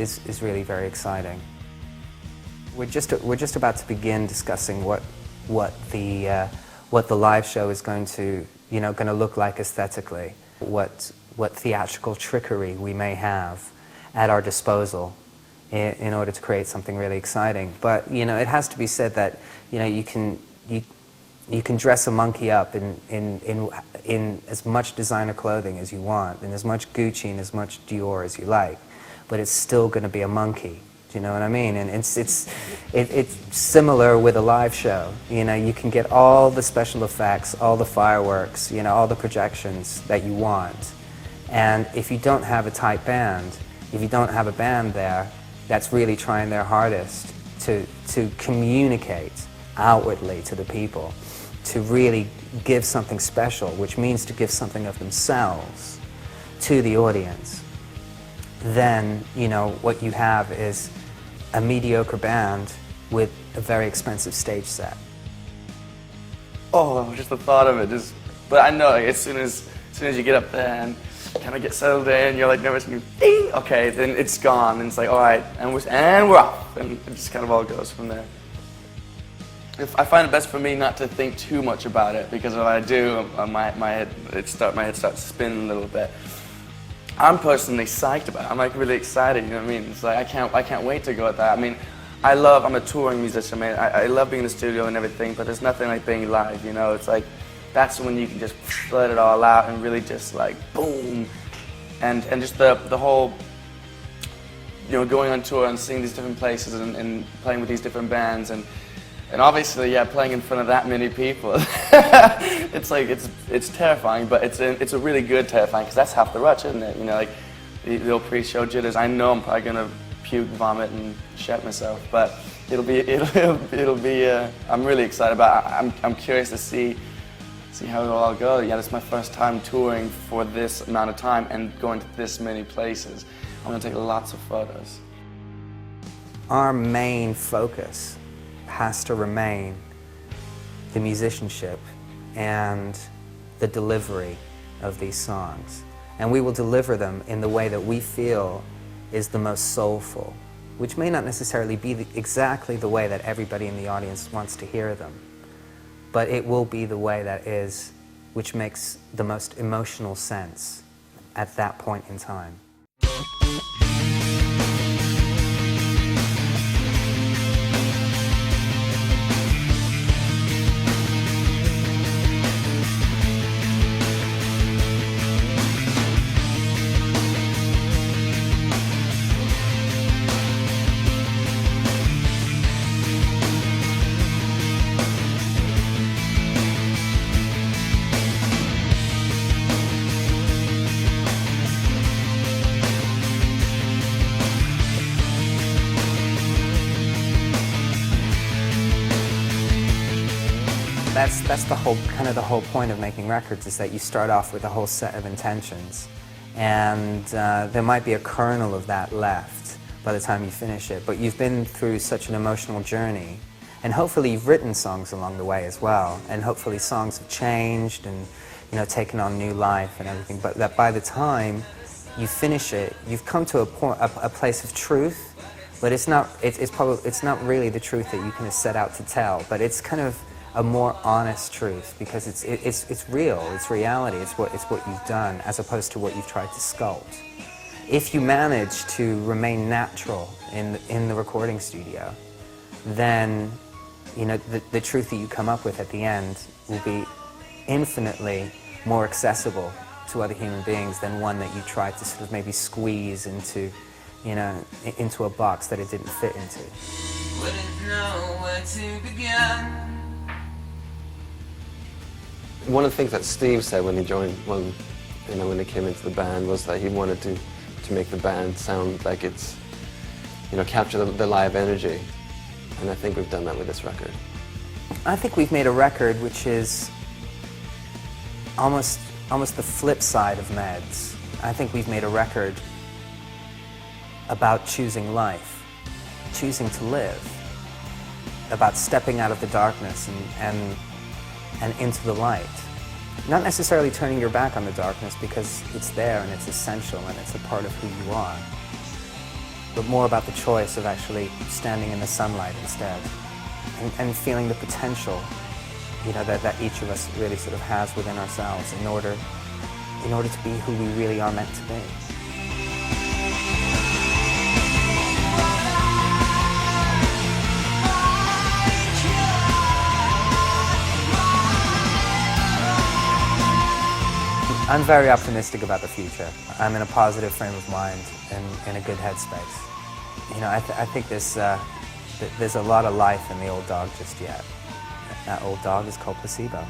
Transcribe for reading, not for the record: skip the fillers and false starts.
is really very exciting. We're just about to begin discussing what the live show is going to look like aesthetically, what theatrical trickery we may have at our disposal in order to create something really exciting. But it has to be said that you can dress a monkey up in as much designer clothing as you want, and as much Gucci and as much Dior as you like, but it's still going to be a monkey. Do you know what I mean? And it's similar with a live show. You can get all the special effects, all the fireworks, all the projections that you want. And if you don't have a tight band, if you don't have a band there that's really trying their hardest to communicate outwardly to the people, to really give something special, which means to give something of themselves to the audience, then what you have is a mediocre band with a very expensive stage set. Oh, just the thought of it, but I know, like, as soon as you get up there and kind of get settled in, you're like nervous and you ding, okay, then it's gone, and it's like, all right, and we're off, and it just kind of all goes from there. I find it best for me not to think too much about it, because if I do, my head starts spinning a little bit. I'm personally psyched about it. I'm like really excited, you know what I mean? It's like I can't wait to go at that. I mean, I'm a touring musician, man. I love being in the studio and everything, but there's nothing like being live, It's like, that's when you can just let it all out and really just like, boom. And just the whole, going on tour and seeing these different places and playing with these different bands and obviously, yeah, playing in front of that many people, it's like, it's terrifying, but it's a really good terrifying, because that's half the rush, isn't it? Like, the little pre-show jitters. I know I'm probably gonna puke, vomit, and shat myself, but it'll be, I'm really excited about it. I'm curious to see how it'll all go. Yeah, this is my first time touring for this amount of time and going to this many places. I'm gonna take lots of photos. Our main focus has to remain the musicianship and the delivery of these songs. And we will deliver them in the way that we feel is the most soulful, which may not necessarily be exactly the way that everybody in the audience wants to hear them, but it will be the way which makes the most emotional sense at that point in time. That's the whole point of making records, is that you start off with a whole set of intentions, and there might be a kernel of that left by the time you finish it, but you've been through such an emotional journey, and hopefully you've written songs along the way as well, and hopefully songs have changed and taken on new life and everything, but that by the time you finish it, you've come to a place of truth, but it's not really the truth that you kind of set out to tell, but it's kind of a more honest truth, because it's real, it's reality, it's what you've done, as opposed to what you've tried to sculpt. If you manage to remain natural in the recording studio, then the truth that you come up with at the end will be infinitely more accessible to other human beings than one that you tried to sort of maybe squeeze into a box that it didn't fit into. Wouldn't know where to begin. One of the things that Steve said when he joined, when he came into the band, was that he wanted to make the band sound like it's, capture the live energy. And I think we've done that with this record. I think we've made a record which is almost the flip side of Meds. I think we've made a record about choosing life, choosing to live, about stepping out of the darkness and into the light. Not necessarily turning your back on the darkness, because it's there and it's essential and it's a part of who you are. but more about the choice of actually standing in the sunlight instead, and feeling the potential, you know, that each of us really sort of has within ourselves in order to be who we really are meant to be. I'm very optimistic about the future. I'm in a positive frame of mind and in a good headspace. You know, I think there's a lot of life in the old dog just yet. That old dog is called Placebo.